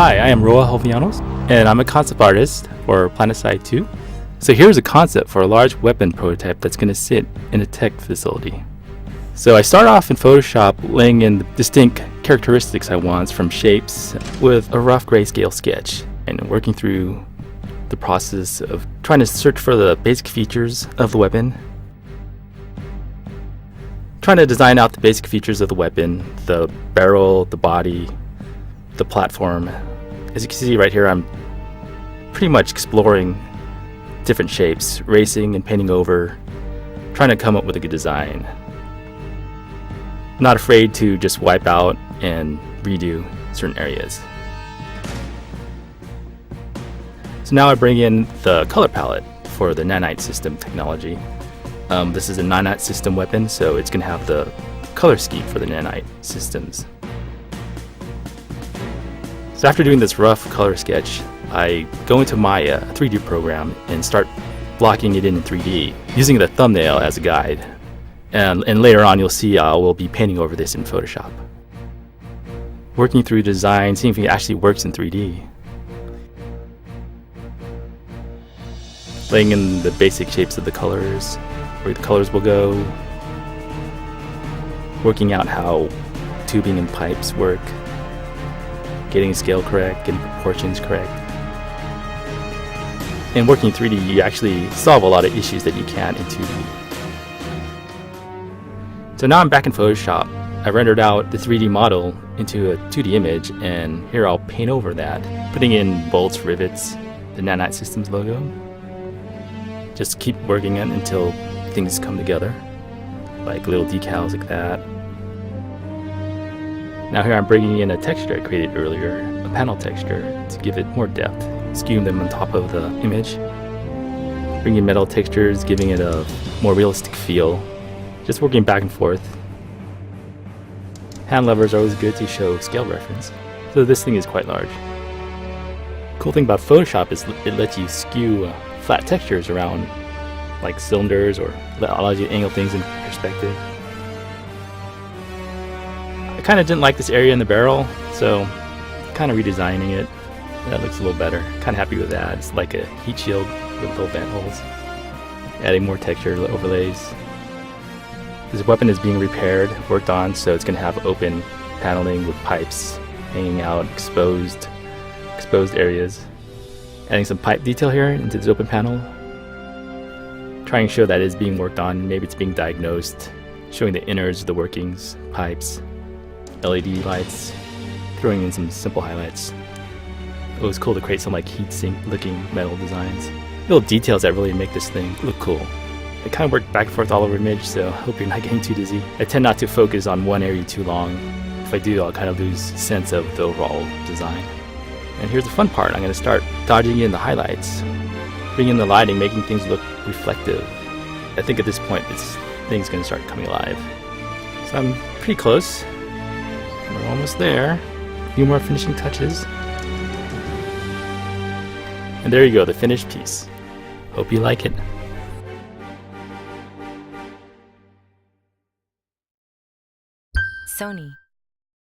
Hi, I am Roa Jovellanos, and I'm a concept artist for PlanetSide 2. So here's a concept for a large weapon prototype that's going to sit in a tech facility. So I start off in Photoshop laying in the distinct characteristics I want from shapes with a rough grayscale sketch and working through the process of trying to search for the basic features of the weapon. Trying to design out the basic features of the weapon, the barrel, the body, the platform. As you can see right here, I'm pretty much exploring different shapes, racing and painting over, trying to come up with a good design. Not afraid to just wipe out and redo certain areas. So now I bring in the color palette for the nanite system technology. This is a nanite system weapon, so it's going to have the color scheme for the nanite systems. So after doing this rough color sketch, I go into my 3D program and start blocking it in 3D, using the thumbnail as a guide. And later on you'll see I will be painting over this in Photoshop. Working through design, seeing if it actually works in 3D. Laying in the basic shapes of the colors, where the colors will go. Working out how tubing and pipes work. Getting scale correct, getting proportions correct. And working in 3D, you actually solve a lot of issues that you can't in 2D. So now I'm back in Photoshop. I rendered out the 3D model into a 2D image, and here I'll paint over that, putting in bolts, rivets, the Nanite Systems logo. Just keep working it until things come together, like little decals like that. Now here I'm bringing in a texture I created earlier, a panel texture, to give it more depth, skewing them on top of the image. Bringing metal textures, giving it a more realistic feel. Just working back and forth. Hand levers are always good to show scale reference. So this thing is quite large. Cool thing about Photoshop is it lets you skew flat textures around like cylinders, or allows you to angle things in perspective. I kind of didn't like this area in the barrel, so kind of redesigning it. That looks a little better. Kind of happy with that. It's like a heat shield with little vent holes. Adding more texture overlays. This weapon is being repaired, worked on, so it's going to have open paneling with pipes hanging out, exposed areas. Adding some pipe detail here into this open panel. Trying to show that it is being worked on. Maybe it's being diagnosed. Showing the innards, the workings, pipes, LED lights. Throwing in some simple highlights. It was cool to create some like heat sink looking metal designs. Little details that really make this thing look cool. I kind of work back and forth all over image, so I hope you're not getting too dizzy. I tend not to focus on one area too long. If I do, I'll kind of lose sense of the overall design. And here's the fun part. I'm going to start dodging in the highlights, bringing in the lighting, making things look reflective. I think at this point, this thing's going to start coming alive. So I'm pretty close. We're almost there. A few more finishing touches. And there you go, the finished piece. Hope you like it. Sony.